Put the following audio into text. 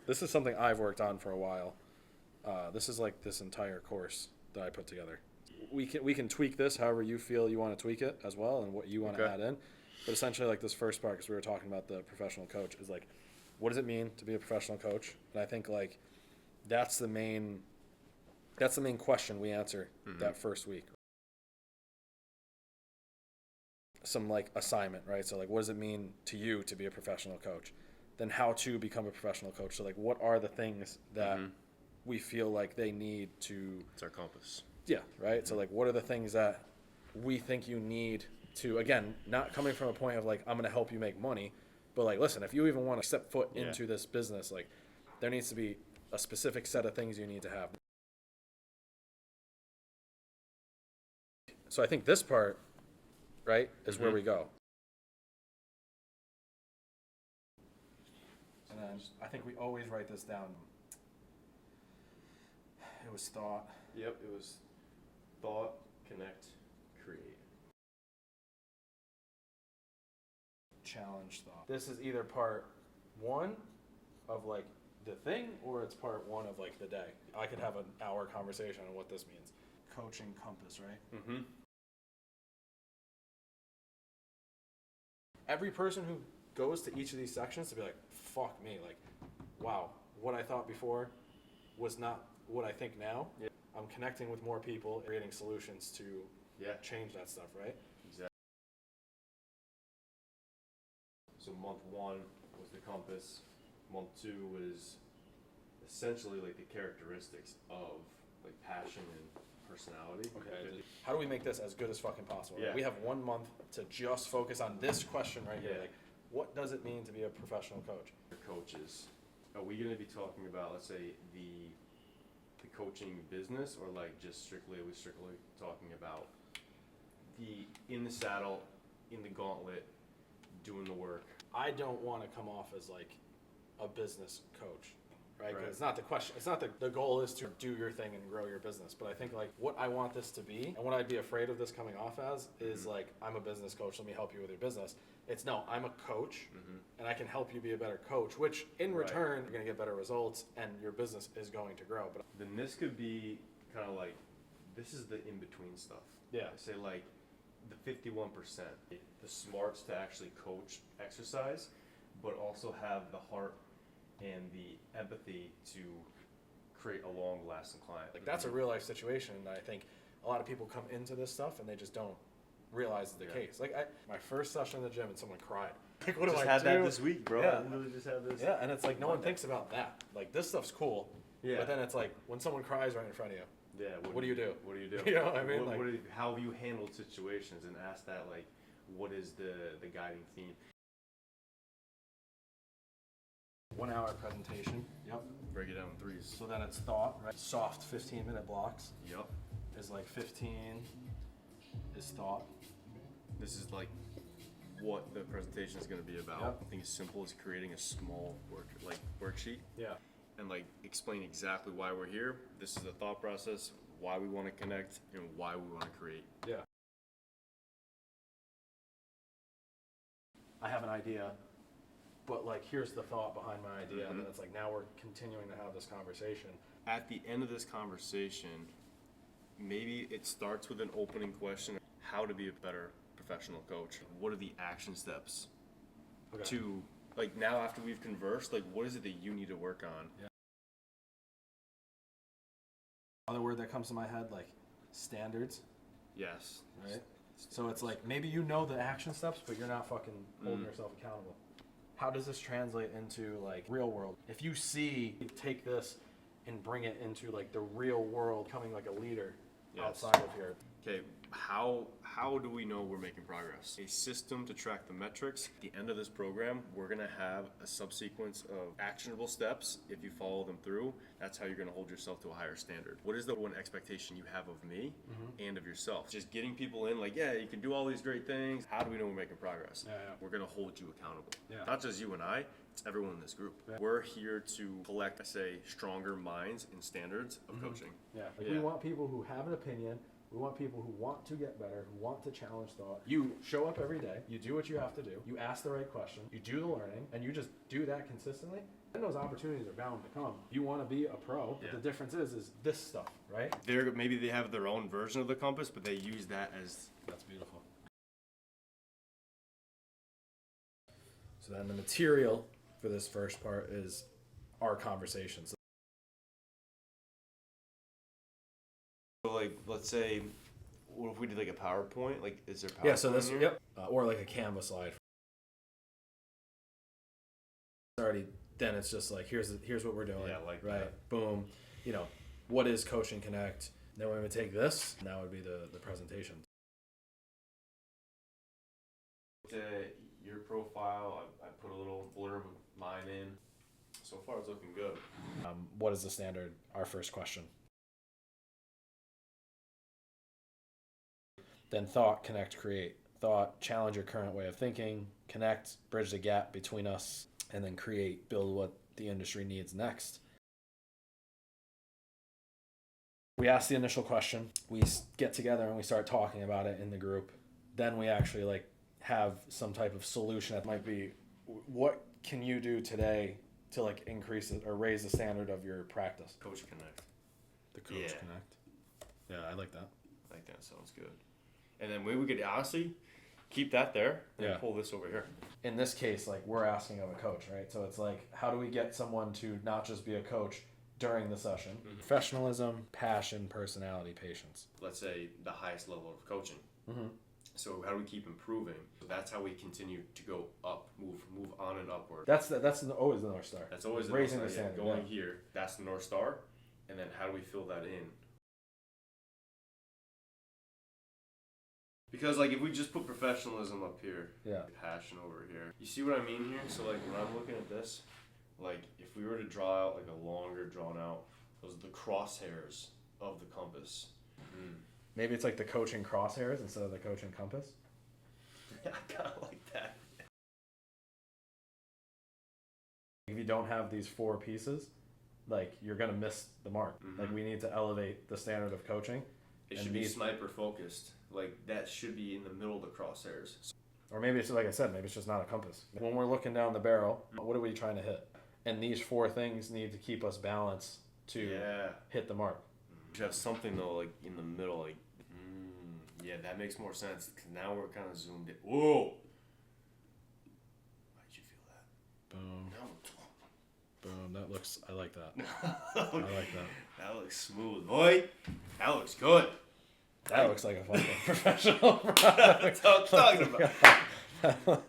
This is something I've worked on for a while. This is like this entire course that I put together. We can tweak this however you feel you want to tweak it as well, and what you want to add in. But essentially, like this first part, because we were talking about the professional coach, is like, what does it mean to be a professional coach? And I think like that's the main question we answer that first week. Some like assignment, right? So like, what does it mean to you to be a professional coach? Then how to become a professional coach. So like, what are the things that we feel like they need to? It's our compass. Yeah, right. So like, what are the things that we think you need to? Again, not coming from a point of like, I'm going to help you make money, but like, listen, if you even want to step foot into this business, like, there needs to be a specific set of things you need to have. So I think this part, right, is where we go. And then I think we always write this down. It was thought. Yep, it was thought, connect, create. Challenge thought. This is either part one of like the thing, or it's part one of like the day. I could have an hour conversation on what this means. Coaching compass, right? Mm-hmm. Every person who goes to each of these sections to be like, fuck me, like, wow, what I thought before was not what I think now. Yeah. I'm connecting with more people, creating solutions to change that stuff, right? Exactly. So month one was the compass. Month two was essentially like the characteristics of like passion and personality. Okay. How do we make this as good as fucking possible? Yeah. We have 1 month to just focus on this question right here. Like, what does it mean to be a professional coach? Coaches, are we going to be talking about, let's say, the coaching business, or like just strictly talking about the in the saddle, in the gauntlet, doing the work? I don't want to come off as like a business coach, right? Because it's not the question. It's not the goal is to do your thing and grow your business. But I think like what I want this to be, and what I'd be afraid of this coming off as, is like, I'm a business coach, let me help you with your business. It's no, I'm a coach, and I can help you be a better coach, which in return, you're going to get better results, and your business is going to grow. But then this could be kind of like, this is the in-between stuff. Yeah. Say like the 51%, the smarts to actually coach exercise, but also have the heart and the empathy to create a long-lasting client. Like, that's a real life situation, and I think a lot of people come into this stuff and they just don't realize the case. Like, my first session in the gym and someone cried. Like, what do I do? Just had that this week, bro. Yeah. I literally just had this. Yeah, and it's like no one thinks about that. Like, this stuff's cool. Yeah. But then it's like when someone cries right in front of you. Yeah. What do you do? What do you do? You know what I mean? How have you handled situations, and ask that, like, what is the guiding theme? 1 hour presentation. Yep. Break it down in threes. So then it's thought, right? Soft 15-minute blocks. Yep. Is like 15 is thought. This is like what the presentation is going to be about. Yep. I think as simple as creating a small worksheet. Yeah. And like explain exactly why we're here. This is the thought process, why we want to connect, and why we want to create. Yeah. I have an idea, but like here's the thought behind my idea, and then it's like now we're continuing to have this conversation. At the end of this conversation, maybe it starts with an opening question: how to be a better professional coach? What are the action steps to, like, now after we've conversed, like, what is it that you need to work on? Yeah. Other word that comes to my head, like standards. Yes. Right? So it's like maybe you know the action steps, but you're not fucking holding yourself accountable. How does this translate into like real world? If you take this and bring it into like the real world, becoming like a leader outside of here. Okay, how do we know we're making progress? A system to track the metrics. At the end of this program, we're gonna have a subsequence of actionable steps. If you follow them through, that's how you're gonna hold yourself to a higher standard. What is the one expectation you have of me and of yourself? Just getting people in like, yeah, you can do all these great things. How do we know we're making progress? We're gonna hold you accountable. Not just you and I, it's everyone in this group. We're here to collect, stronger minds and standards of coaching. We want people who have an opinion. We want people who want to get better, who want to challenge thought. You show up every day, you do what you have to do, you ask the right question, you do the learning, and you just do that consistently, And those opportunities are bound to come. You want to be a pro, but Yeah. the difference is this stuff, right? Maybe they have their own version of the compass, but they use that as. That's beautiful. So then the material for this first part is our conversations. So like, let's say, what if we did like a PowerPoint? Like, is there PowerPoint? Yeah, so this, in here? yep, or like a Canva slide. Already, then it's just like here's what we're doing. Yeah, like right. that. Boom. You know, what is Coaching Connect? Then we would take this. And that would be the presentation. Your profile, I put a little blurb of mine in. So far, it's looking good. What is the standard? Our first question. Then thought, connect, create. Thought, challenge your current way of thinking. Connect, bridge the gap between us. And then create, build what the industry needs next. We ask the initial question. We get together and we start talking about it in the group. Then we actually like have some type of solution that might be, what can you do today to like increase it or raise the standard of your practice? Coach Connect. The Coach Yeah. Connect. Yeah, I like that. I think that sounds good. And then we could honestly keep that there and Yeah. pull this over here. In this case, like we're asking of a coach, right? So it's like, how do we get someone to not just be a coach during the session? Mm-hmm. Professionalism, passion, personality, patience. Let's say the highest level of coaching. Mm-hmm. So how do we keep improving? So that's how we continue to go up, move on and upward. That's always the North Star. That's always the raising North the Star, standard. going yeah. here. That's the North Star, and then how do we fill that in? Because like if we just put professionalism up here, Yeah. passion over here. You see what I mean here? So like when I'm looking at this, like if we were to draw out like a longer drawn out, those are the crosshairs of the compass. Maybe it's like the coaching crosshairs instead of the coaching compass. I kind of like that. If you don't have these four pieces, like you're gonna miss the mark. Mhm. Like we need to elevate the standard of coaching. It And should be these- sniper focused. Like that should be in the middle of the crosshairs. Or maybe it's like I said, maybe it's just not a compass. When we're looking down the barrel, what are we trying to hit? And these four things need to keep us balanced to Yeah. hit the mark. We should have something though, like in the middle, like. Yeah, that makes more sense because now we're kind of zoomed in. Whoa! How'd you feel that? Boom, No. boom. That looks. I like that. I like that. That looks smooth, boy. That looks good. That looks like a fucking professional. That's what I'm talking about.